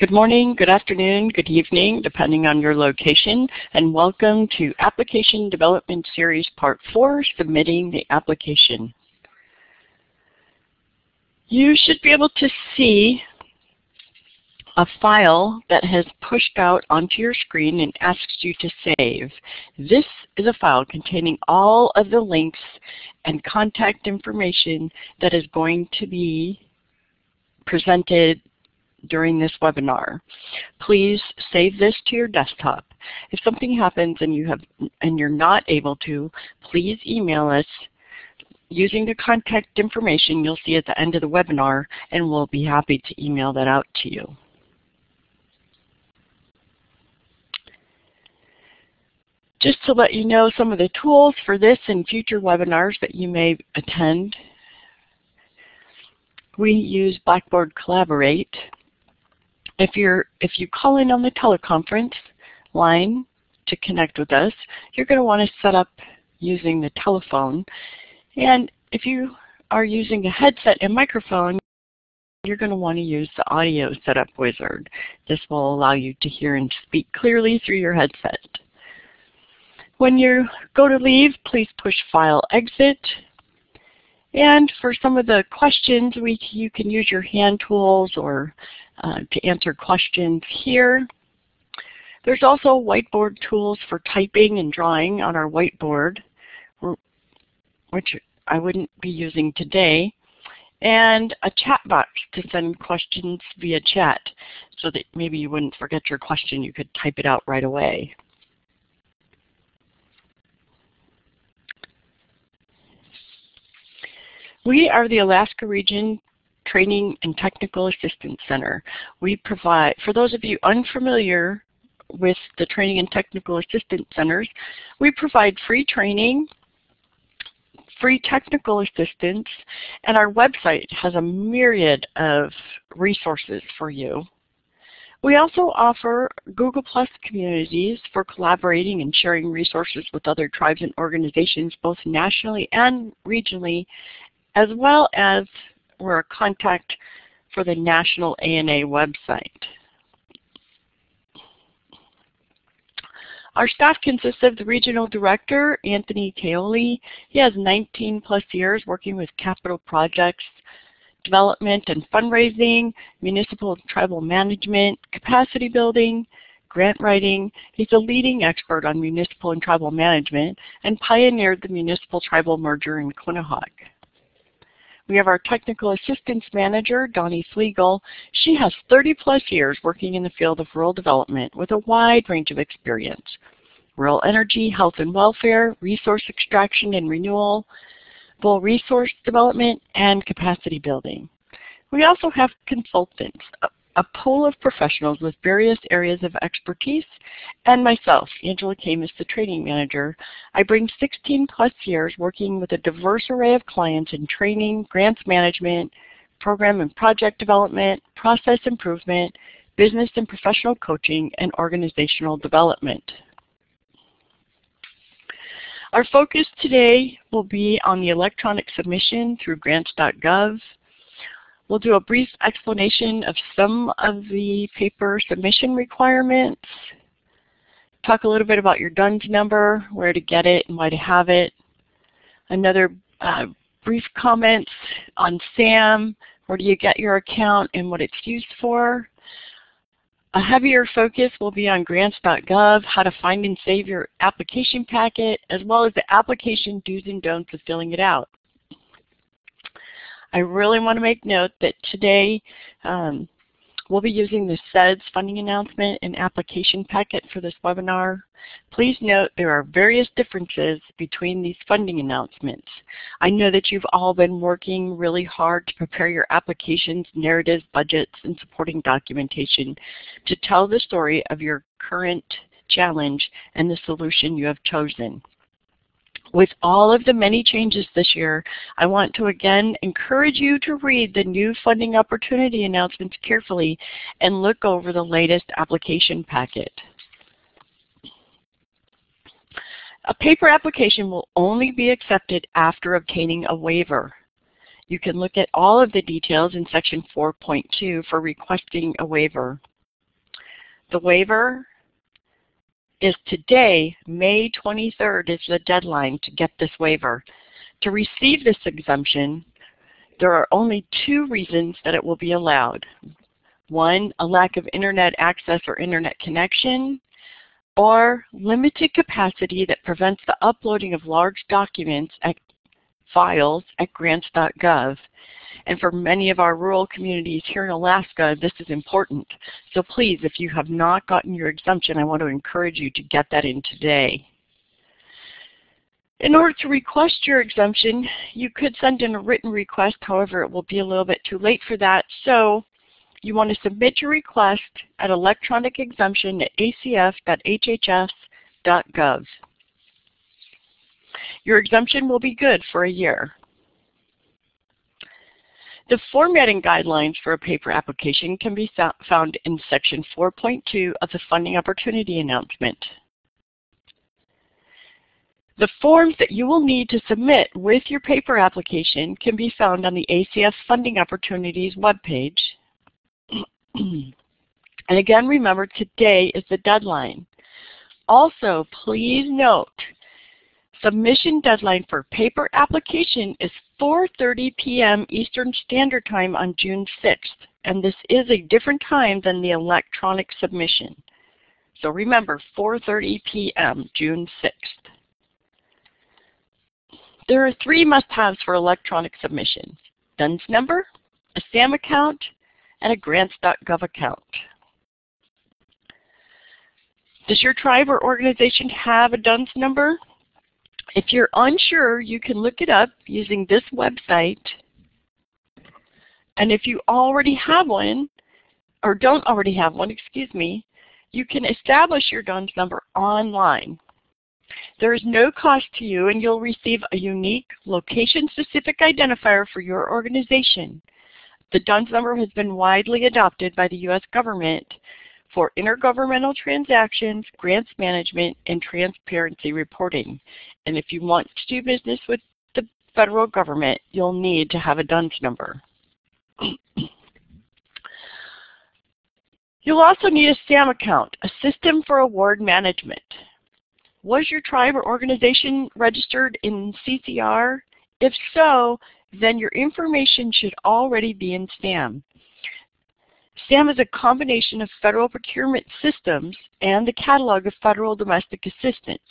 Good morning, good afternoon, good evening, depending on your location, and welcome to Application Development Series Part 4, Submitting the Application. You should be able to see a file that has pushed out onto your screen and asks you to save. This is a file containing all of the links and contact information that is going to be presented during this webinar. Please save this to your desktop. If something happens and you're not able to, please email us using the contact information you'll see at the end of the webinar, and we'll be happy to email that out to you. Just to let you know some of the tools for this and future webinars that you may attend, we use Blackboard Collaborate. If you call in on the teleconference line to connect with us, you're going to want to set up using the telephone. And if you are using a headset and microphone, you're going to want to use the audio setup wizard. This will allow you to hear and speak clearly through your headset. When you go to leave, please push File Exit. And for some of the questions, you can use your hand tools or to answer questions here. There's also whiteboard tools for typing and drawing on our whiteboard, which I wouldn't be using today, and a chat box to send questions via chat so that maybe you wouldn't forget your question. You could type it out right away. We are the Alaska Region Training and Technical Assistance Center. We provide, for those of you unfamiliar with the Training and Technical Assistance Centers, we provide free training, free technical assistance, and our website has a myriad of resources for you. We also offer Google Plus communities for collaborating and sharing resources with other tribes and organizations, both nationally and regionally, as well as we're a contact for the National ANA website. Our staff consists of the Regional Director, Anthony Teoli. He has 19+ years working with capital projects, development and fundraising, municipal and tribal management, capacity building, grant writing. He's a leading expert on municipal and tribal management and pioneered the municipal tribal merger in Quinnahock. We have our Technical Assistance Manager, Donnie Flegel. She has 30+ years working in the field of rural development with a wide range of experience: rural energy, health and welfare, resource extraction and renewable resource development, and capacity building. We also have consultants, a pool of professionals with various areas of expertise, and myself, Angela Camus, the Training Manager. I bring 16+ years working with a diverse array of clients in training, grants management, program and project development, process improvement, business and professional coaching, and organizational development. Our focus today will be on the electronic submission through grants.gov. We'll do a brief explanation of some of the paper submission requirements, talk a little bit about your DUNS number, where to get it and why to have it, another brief comments on SAM, where do you get your account and what it's used for. A heavier focus will be on grants.gov, how to find and save your application packet, as well as the application do's and don'ts of filling it out. I really want to make note that today we'll be using the SEDS funding announcement and application packet for this webinar. Please note there are various differences between these funding announcements. I know that you've all been working really hard to prepare your applications, narratives, budgets, and supporting documentation to tell the story of your current challenge and the solution you have chosen. With all of the many changes this year, I want to again encourage you to read the new funding opportunity announcements carefully and look over the latest application packet. A paper application will only be accepted after obtaining a waiver. You can look at all of the details in section 4.2 for requesting a waiver. the waiver is today, May 23rd is the deadline to get this waiver. To receive this exemption, there are only 2 reasons that it will be allowed. 1, a lack of internet access or internet connection, or limited capacity that prevents the uploading of large documents files at grants.gov. And for many of our rural communities here in Alaska, this is important. So please, if you have not gotten your exemption, I want to encourage you to get that in today. In order to request your exemption, you could send in a written request. However, it will be a little bit too late for that. So you want to submit your request at electronicexemption@acf.hhs.gov. Your exemption will be good for a year. The formatting guidelines for a paper application can be found in Section 4.2 of the Funding Opportunity Announcement. The forms that you will need to submit with your paper application can be found on the ACF Funding Opportunities webpage. And again, remember, today is the deadline. Also, please note, submission deadline for paper application is 4:30 p.m. Eastern Standard Time on June 6th, and this is a different time than the electronic submission. So remember, 4:30 p.m. June 6th. There are 3 must-haves for electronic submissions: DUNS number, a SAM account, and a grants.gov account. Does your tribe or organization have a DUNS number? If you're unsure, you can look it up using this website. And if you already have one, or don't already have one, excuse me, you can establish your DUNS number online. There is no cost to you, and you'll receive a unique location-specific identifier for your organization. The DUNS number has been widely adopted by the U.S. government for intergovernmental transactions, grants management, and transparency reporting. And if you want to do business with the federal government, you'll need to have a DUNS number. You'll also need a SAM account, a System for Award Management. Was your tribe or organization registered in CCR? If so, then your information should already be in SAM. SAM is a combination of federal procurement systems and the catalog of federal domestic assistance.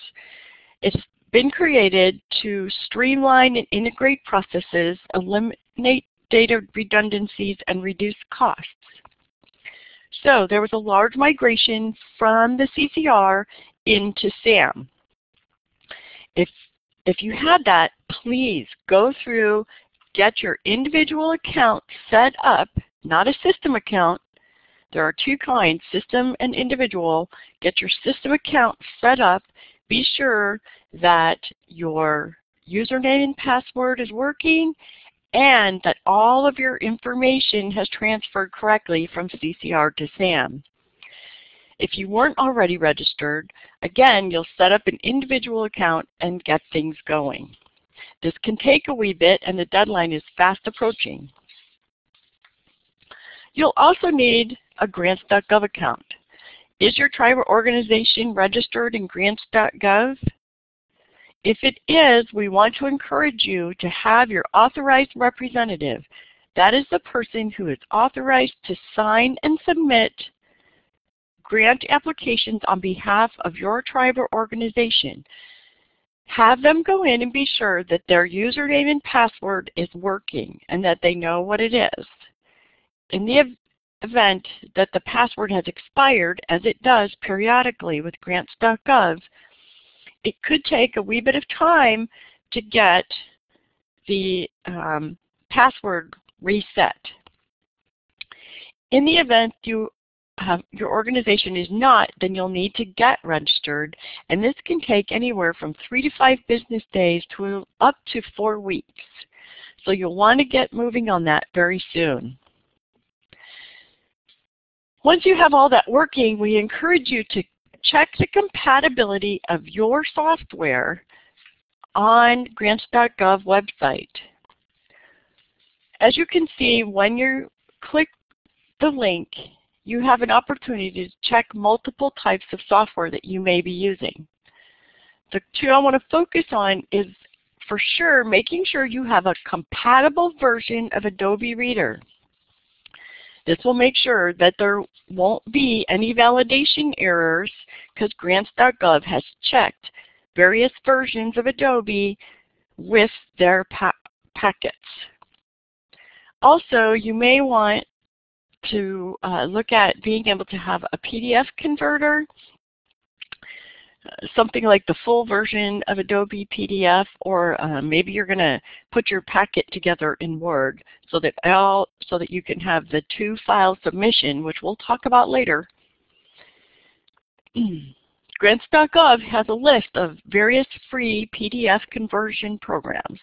It's been created to streamline and integrate processes, eliminate data redundancies, and reduce costs. So there was a large migration from the CCR into SAM. If you had that, please go through, get your individual account set up, not a system account. There are 2 kinds, system and individual. Get your system account set up. Be sure that your username and password is working and that all of your information has transferred correctly from CCR to SAM. If you weren't already registered, again, you'll set up an individual account and get things going. This can take a wee bit, and the deadline is fast approaching. You'll also need a grants.gov account. Is your tribe or organization registered in grants.gov? If it is, we want to encourage you to have your authorized representative. That is the person who is authorized to sign and submit grant applications on behalf of your tribe or organization. Have them go in and be sure that their username and password is working and that they know what it is. In the event that the password has expired, as it does periodically with grants.gov, it could take a wee bit of time to get the password reset. In the event your organization is not, then you'll need to get registered, and this can take anywhere from 3 to 5 business days to up to 4 weeks. So you'll want to get moving on that very soon. Once you have all that working, we encourage you to check the compatibility of your software on grants.gov website. As you can see, when you click the link you have an opportunity to check multiple types of software that you may be using. The two I want to focus on is, for sure, making sure you have a compatible version of Adobe Reader. This will make sure that there won't be any validation errors because grants.gov has checked various versions of Adobe with their packets. Also, you may want to look at being able to have a PDF converter, something like the full version of Adobe PDF, or maybe you're going to put your packet together in Word so that you can have the two-file submission, which we'll talk about later. Grants.gov has a list of various free PDF conversion programs.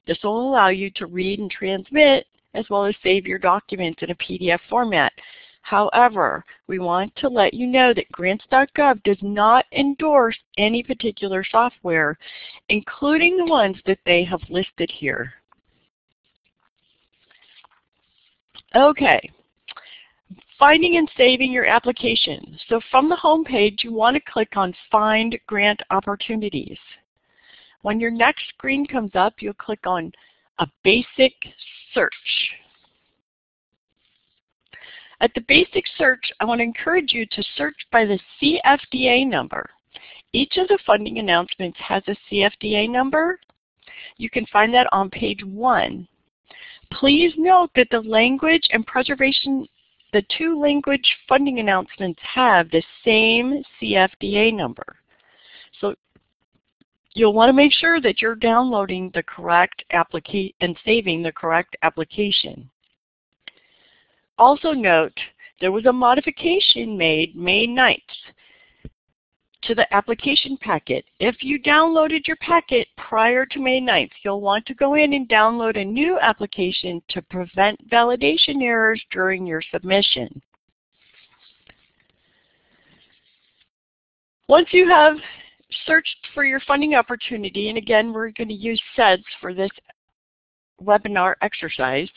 This will allow you to read and transmit as well as save your documents in a PDF format. However, we want to let you know that grants.gov does not endorse any particular software, including the ones that they have listed here. Okay, finding and saving your application. So from the home page, you want to click on Find Grant Opportunities. When your next screen comes up, you'll click on a basic search. At the basic search, I want to encourage you to search by the CFDA number. Each of the funding announcements has a CFDA number. You can find that on page 1. Please note that the language and preservation, the two language funding announcements have the same CFDA number. So you'll want to make sure that you're downloading the correct application and saving the correct application. Also note, there was a modification made May 9th to the application packet. If you downloaded your packet prior to May 9th, you'll want to go in and download a new application to prevent validation errors during your submission. Once you have searched for your funding opportunity, and again, we're going to use SEDS for this webinar exercise,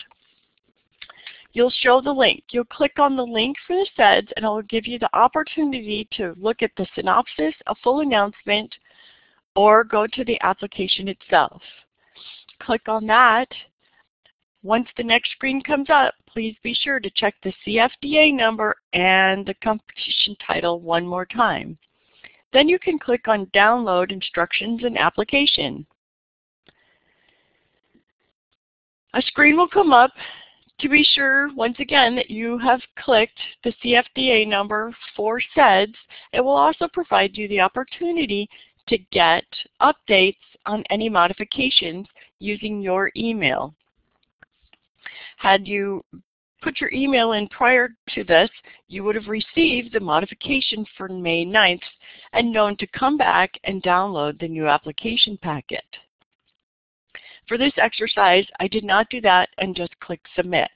you'll show the link. You'll click on the link for the SEDS, and it will give you the opportunity to look at the synopsis, a full announcement, or go to the application itself. Click on that. Once the next screen comes up, please be sure to check the CFDA number and the competition title one more time. Then you can click on Download Instructions and Application. A screen will come up to be sure, once again, that you have clicked the CFDA number for SEDS. It will also provide you the opportunity to get updates on any modifications using your email. Had you put your email in prior to this, you would have received the modification for May 9th and known to come back and download the new application packet. For this exercise, I did not do that and just click Submit.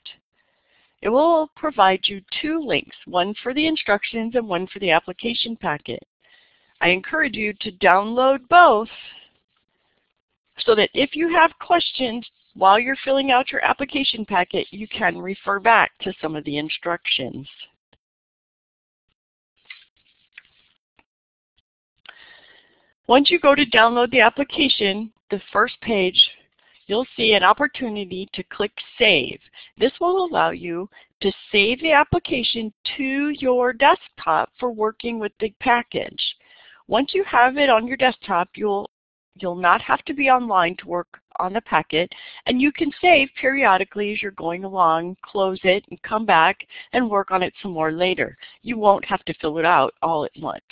It will provide you two links, one for the instructions and one for the application packet. I encourage you to download both so that if you have questions while you're filling out your application packet, you can refer back to some of the instructions. Once you go to download the application, the first page, you'll see an opportunity to click Save. This will allow you to save the application to your desktop for working with the package. Once you have it on your desktop, you'll not have to be online to work on the packet, and you can save periodically as you're going along, close it, and come back and work on it some more later. You won't have to fill it out all at once.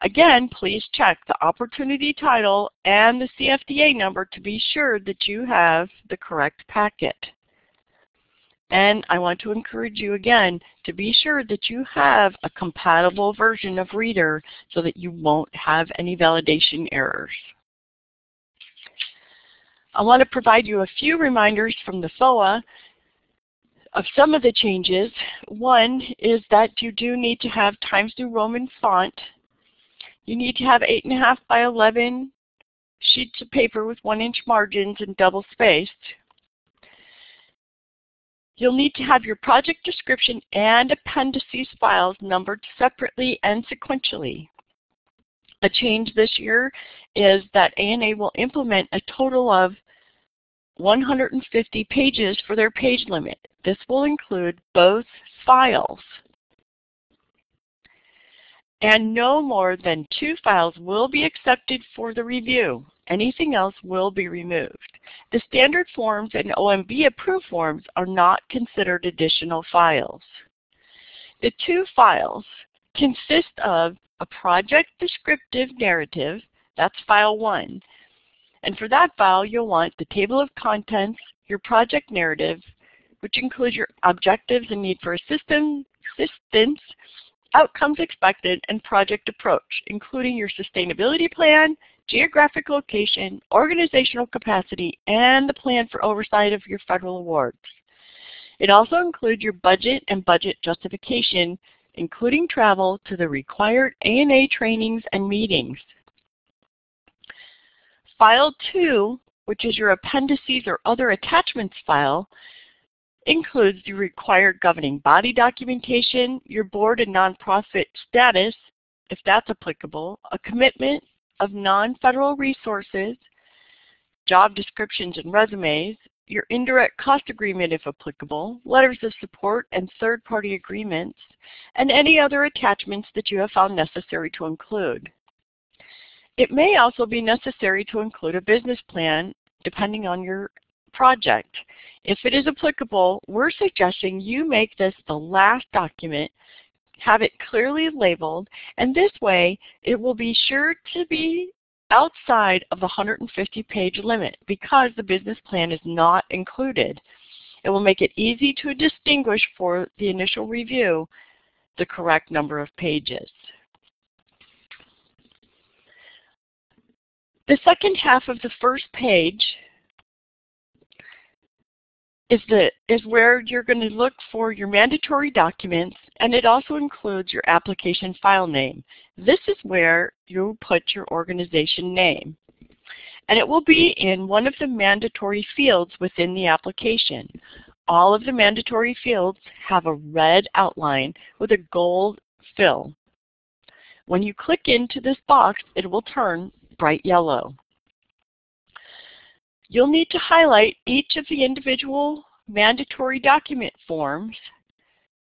Again, please check the opportunity title and the CFDA number to be sure that you have the correct packet. And I want to encourage you again to be sure that you have a compatible version of Reader so that you won't have any validation errors. I want to provide you a few reminders from the FOA of some of the changes. One is that you do need to have Times New Roman font. You need to have 8.5 by 11 sheets of paper with 1-inch margins and double spaced. You'll need to have your project description and appendices files numbered separately and sequentially. A change this year is that ANA will implement a total of 150 pages for their page limit. This will include both files. And no more than 2 files will be accepted for the review. Anything else will be removed. The standard forms and OMB approved forms are not considered additional files. The 2 files consist of a project descriptive narrative, that's file 1. And for that file, you'll want the table of contents, your project narrative, which includes your objectives and need for assistance, outcomes expected, and project approach, including your sustainability plan, geographic location, organizational capacity, and the plan for oversight of your federal awards. It also includes your budget and budget justification, including travel to the required ANA trainings and meetings. File 2, which is your appendices or other attachments file, includes the required governing body documentation, your board and nonprofit status, if that's applicable, a commitment of non-federal resources, job descriptions and resumes, your indirect cost agreement if applicable, letters of support and third-party agreements, and any other attachments that you have found necessary to include. It may also be necessary to include a business plan depending on your project. If it is applicable, we're suggesting you make this the last document, have it clearly labeled, and this way it will be sure to be outside of the 150-page limit because the business plan is not included. It will make it easy to distinguish for the initial review the correct number of pages. The second half of the first page is where you're going to look for your mandatory documents, and it also includes your application file name. This is where you put your organization name. And it will be in one of the mandatory fields within the application. All of the mandatory fields have a red outline with a gold fill. When you click into this box, it will turn bright yellow. You'll need to highlight each of the individual mandatory document forms,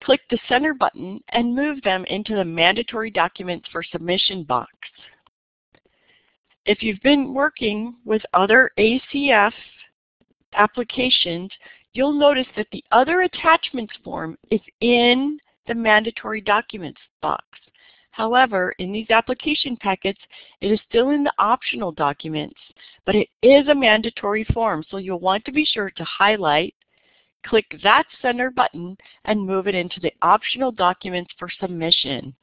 click the center button, and move them into the mandatory documents for submission box. If you've been working with other ACF applications, you'll notice that the other attachments form is in the mandatory documents box. However, in these application packets, it is still in the optional documents, but it is a mandatory form, so you'll want to be sure to highlight, click that center button, and move it into the optional documents for submission.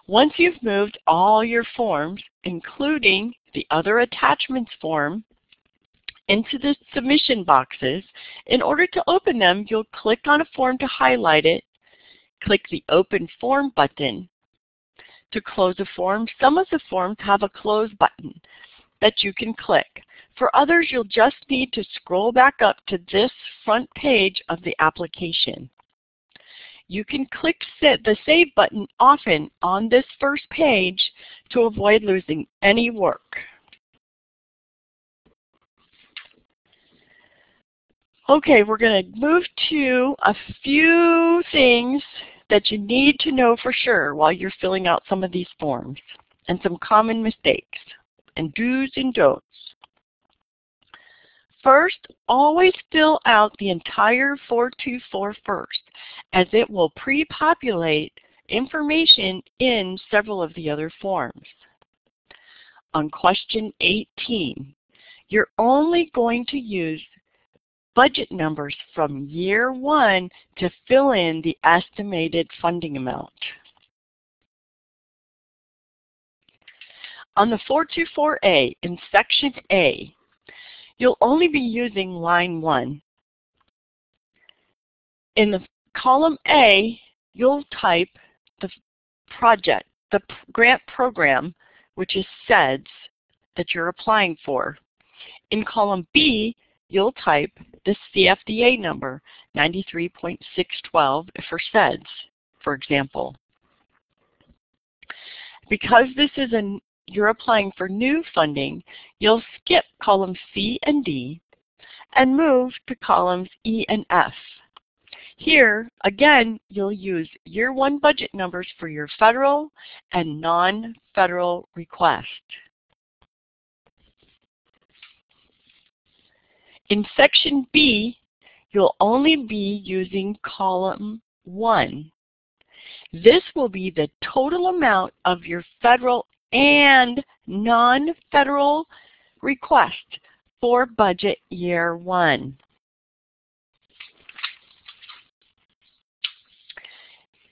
Once you've moved all your forms, including the other attachments form, into the submission boxes, in order to open them, you'll click on a form to highlight it, click the Open Form button. To close a form, some of the forms have a Close button that you can click. For others, you'll just need to scroll back up to this front page of the application. You can click the Save button often on this first page to avoid losing any work. Okay, we're going to move to a few things that you need to know for sure while you're filling out some of these forms, and some common mistakes, and do's and don'ts. First, always fill out the entire 424 first, as it will pre-populate information in several of the other forms. On question 18, you're only going to use budget numbers from year 1 to fill in the estimated funding amount. On the 424A, in Section A, you'll only be using line 1. In the column A, you'll type the project, the grant program, which is SEDS, that you're applying for. In column B, you'll type the CFDA number, 93.612 for SEDS, for example. Because this is you're applying for new funding, you'll skip columns C and D and move to columns E and F. Here, again, you'll use year one budget numbers for your federal and non-federal request. In section B, you'll only be using column 1. This will be the total amount of your federal and non-federal request for budget year 1.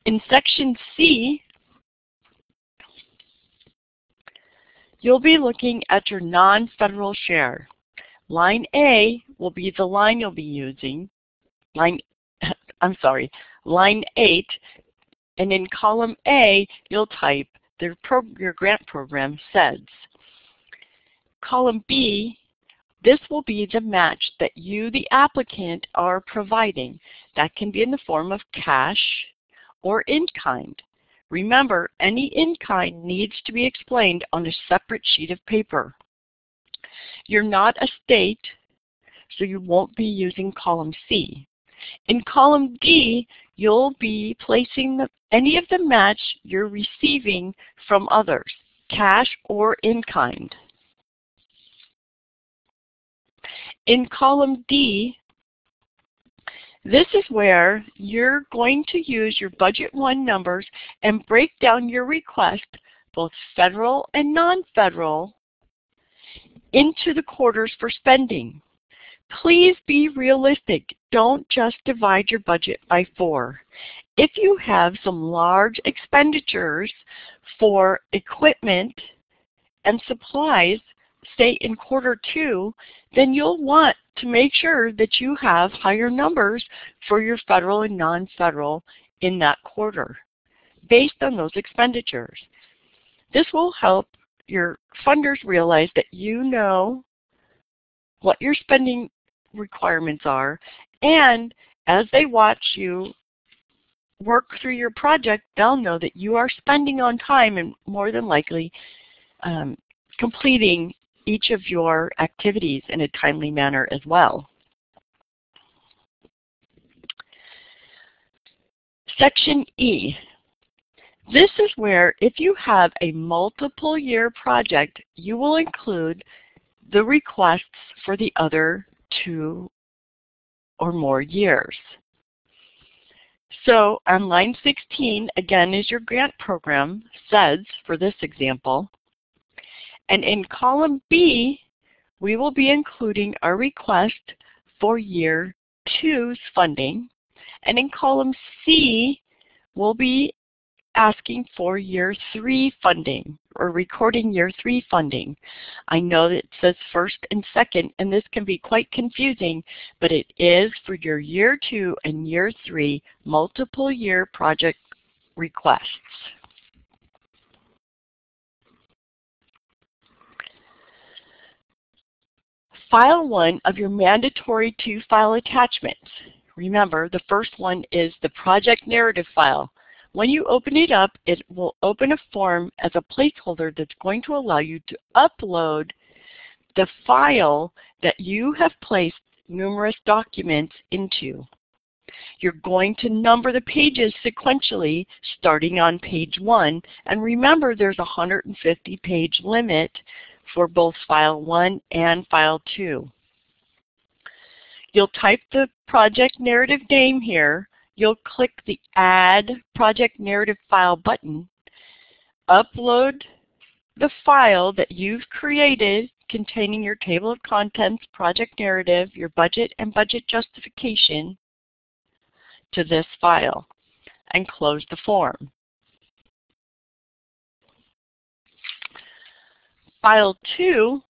In section C, you'll be looking at your non-federal share. Line A will be the line you'll be using, line 8, and in column A, you'll type your grant program SEDS. Column B, this will be the match that you, the applicant, are providing. That can be in the form of cash or in-kind. Remember, any in-kind needs to be explained on a separate sheet of paper. You're not a state, so you won't be using column C. In column D, you'll be placing any of the match you're receiving from others, cash or in-kind. In column D, this is where you're going to use your budget 1 numbers and break down your request, both federal and non-federal, into the quarters for spending. Please be realistic. Don't just divide your budget by 4. If you have some large expenditures for equipment and supplies, say in quarter 2, then you'll want to make sure that you have higher numbers for your federal and non-federal in that quarter based on those expenditures. This will help your funders realize that you know what your spending requirements are, and as they watch you work through your project, they'll know that you are spending on time and more than likely completing each of your activities in a timely manner as well. Section E. This is where if you have a multiple year project, you will include the requests for the other 2 or more years. So on line 16, again, is your grant program, SEDS, for this example. And in column B, we will be including our request for year 2's funding. And in column C, we'll be asking for year 3 funding, or recording year 3 funding. I know that it says first and second, and this can be quite confusing, but it is for your year 2 and year 3 multiple year project requests. File 1 of your mandatory 2 file attachments. Remember, the first one is the project narrative file. When you open it up, it will open a form as a placeholder that's going to allow you to upload the file that you have placed numerous documents into. You're going to number the pages sequentially starting on page 1, and remember there's a 150-page limit for both file 1 and file 2. You'll type the project narrative name here. You'll click the Add Project Narrative File button, upload the file that you've created containing your table of contents, project narrative, your budget, and budget justification to this file, and close the form. File 2,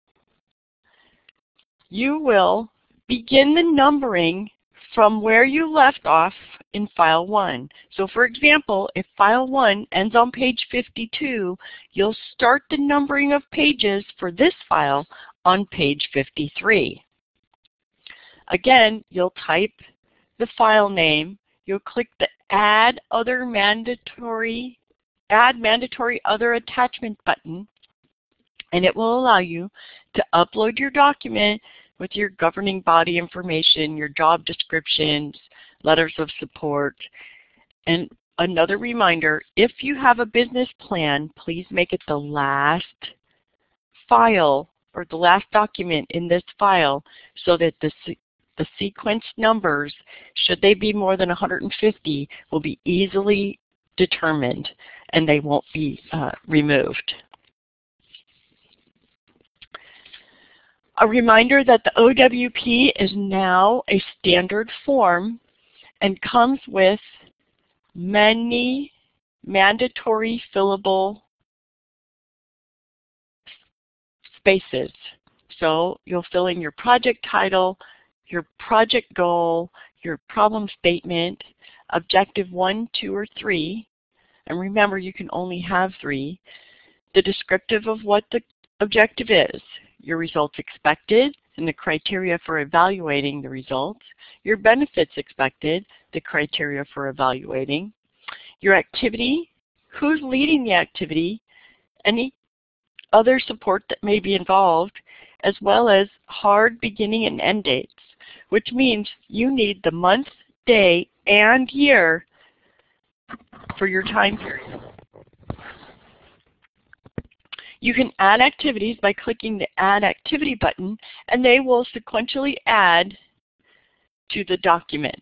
you will begin the numbering from where you left off in file 1. So for example, if file 1 ends on page 52, you'll start the numbering of pages for this file on page 53. Again, you'll type the file name, you'll click the Add Mandatory Other Attachment button, and it will allow you to upload your document with your governing body information, your job descriptions, letters of support. And another reminder, if you have a business plan, please make it the last file or the last document in this file so that the sequence numbers, should they be more than 150, will be easily determined and they won't be removed. A reminder that the OWP is now a standard form and comes with many mandatory fillable spaces. So you'll fill in your project title, your project goal, your problem statement, objective 1, 2, or 3, and remember you can only have 3, the descriptive of what the objective is, your results expected, and the criteria for evaluating the results, your benefits expected, the criteria for evaluating, your activity, who's leading the activity, any other support that may be involved, as well as hard beginning and end dates, which means you need the month, day, and year for your time period. You can add activities by clicking the Add Activity button, and they will sequentially add to the document.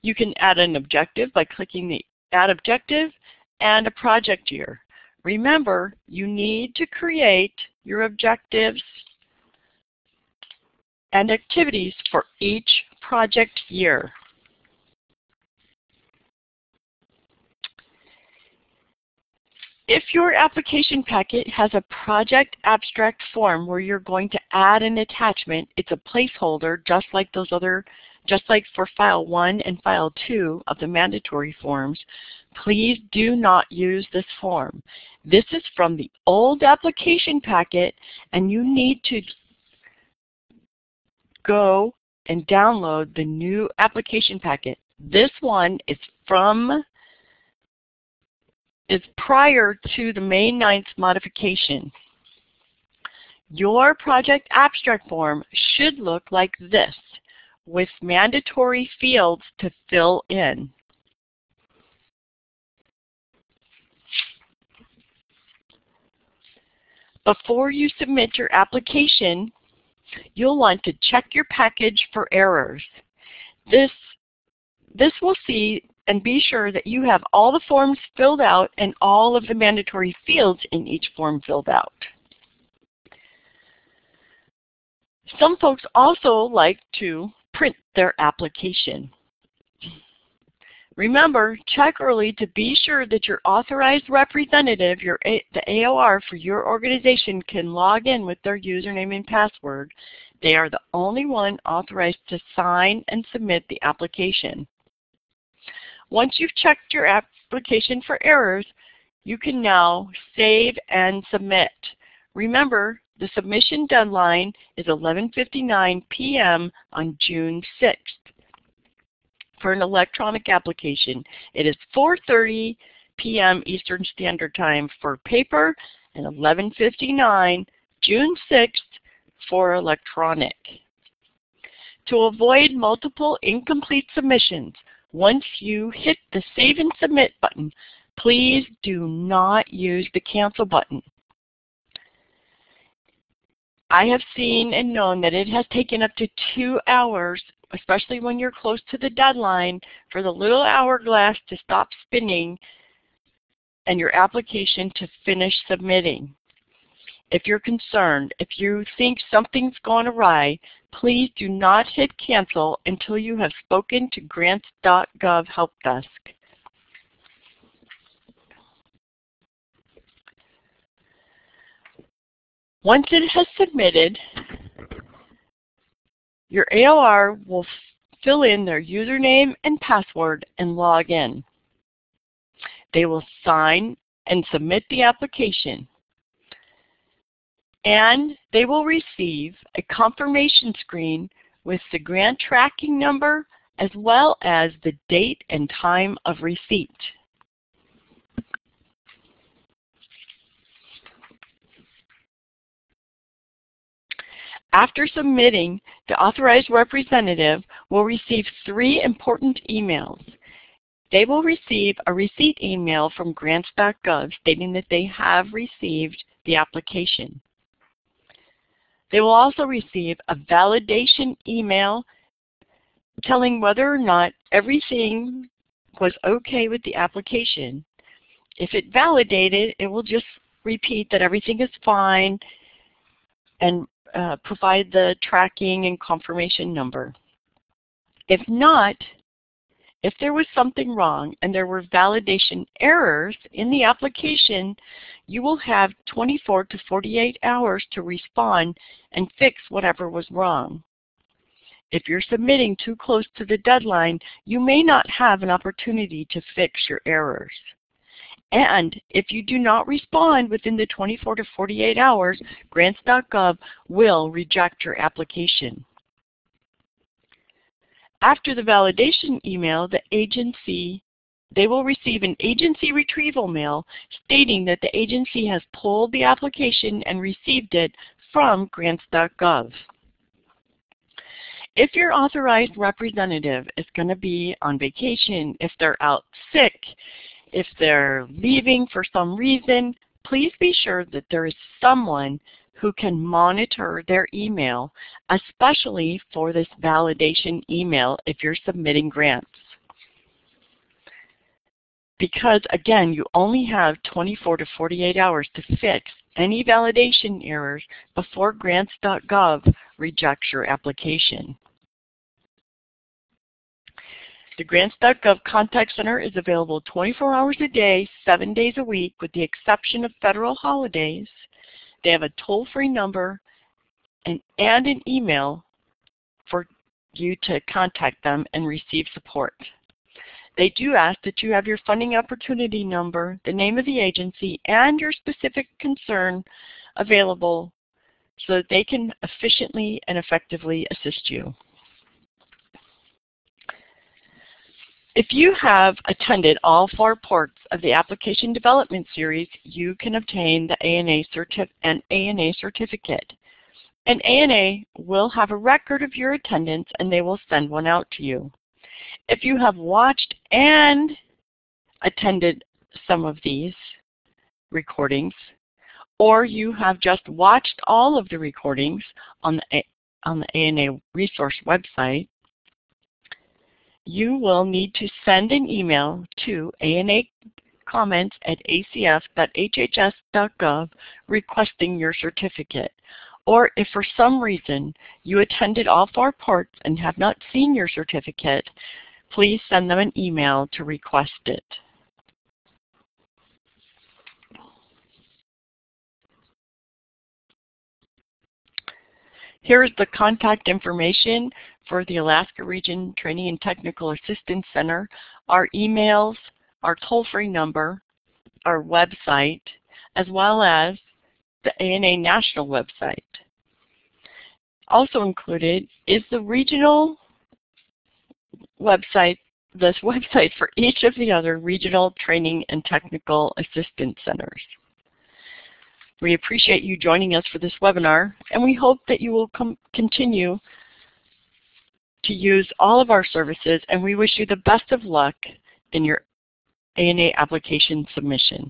You can add an objective by clicking the Add Objective and a project year. Remember, you need to create your objectives and activities for each project year. If your application packet has a project abstract form where you're going to add an attachment, it's a placeholder just like for file 1 and file 2 of the mandatory forms. Please do not use this form. This is from the old application packet, and you need to go and download the new application packet. This one is prior to the May 9th modification. Your project abstract form should look like this, with mandatory fields to fill in. Before you submit your application, you'll want to check your package for errors. This will see and be sure that you have all the forms filled out and all of the mandatory fields in each form filled out. Some folks also like to print their application. Remember, check early to be sure that your authorized representative, the AOR for your organization, can log in with their username and password. They are the only one authorized to sign and submit the application. Once you've checked your application for errors, you can now save and submit. Remember, the submission deadline is 11:59 p.m. on June 6th. For an electronic application, it is 4:30 p.m. Eastern Standard Time for paper and 11:59 June 6th for electronic. To avoid multiple incomplete submissions, once you hit the Save and Submit button, please do not use the Cancel button. I have seen and known that it has taken up to 2 hours, especially when you're close to the deadline, for the little hourglass to stop spinning and your application to finish submitting. If you're concerned, if you think something's gone awry, please do not hit Cancel until you have spoken to grants.gov Help Desk. Once it has submitted, your AOR will fill in their username and password and log in. They will sign and submit the application, and they will receive a confirmation screen with the grant tracking number as well as the date and time of receipt. After submitting, the authorized representative will receive 3 important emails. They will receive a receipt email from grants.gov stating that they have received the application. They will also receive a validation email telling whether or not everything was okay with the application. If it validated, it will just repeat that everything is fine and provide the tracking and confirmation number. If not, if there was something wrong and there were validation errors in the application, you will have 24 to 48 hours to respond and fix whatever was wrong. If you're submitting too close to the deadline, you may not have an opportunity to fix your errors. And if you do not respond within the 24 to 48 hours, grants.gov will reject your application. After the validation email, they will receive an agency retrieval mail stating that the agency has pulled the application and received it from grants.gov. If your authorized representative is going to be on vacation, if they're out sick, if they're leaving for some reason, please be sure that there is someone who can monitor their email, especially for this validation email if you're submitting grants. Because again, you only have 24 to 48 hours to fix any validation errors before grants.gov rejects your application. The grants.gov contact center is available 24 hours a day, 7 days a week, with the exception of federal holidays. They have a toll-free number and an email for you to contact them and receive support. They do ask that you have your funding opportunity number, the name of the agency, and your specific concern available so that they can efficiently and effectively assist you. If you have attended all 4 parts of the Application Development Series, you can obtain the ANA certificate. An ANA will have a record of your attendance and they will send one out to you. If you have watched and attended some of these recordings, or you have just watched all of the recordings on the ANA resource website, you will need to send an email to anacomments@acf.hhs.gov requesting your certificate. Or if for some reason you attended all 4 parts and have not seen your certificate, please send them an email to request it. Here is the contact information for the Alaska Region Training and Technical Assistance Center, our emails, our toll-free number, our website, as well as the ANA National website. Also included is the regional website, this website for each of the other regional training and technical assistance centers. We appreciate you joining us for this webinar, and we hope that you will continue to use all of our services, and we wish you the best of luck in your ANA application submission.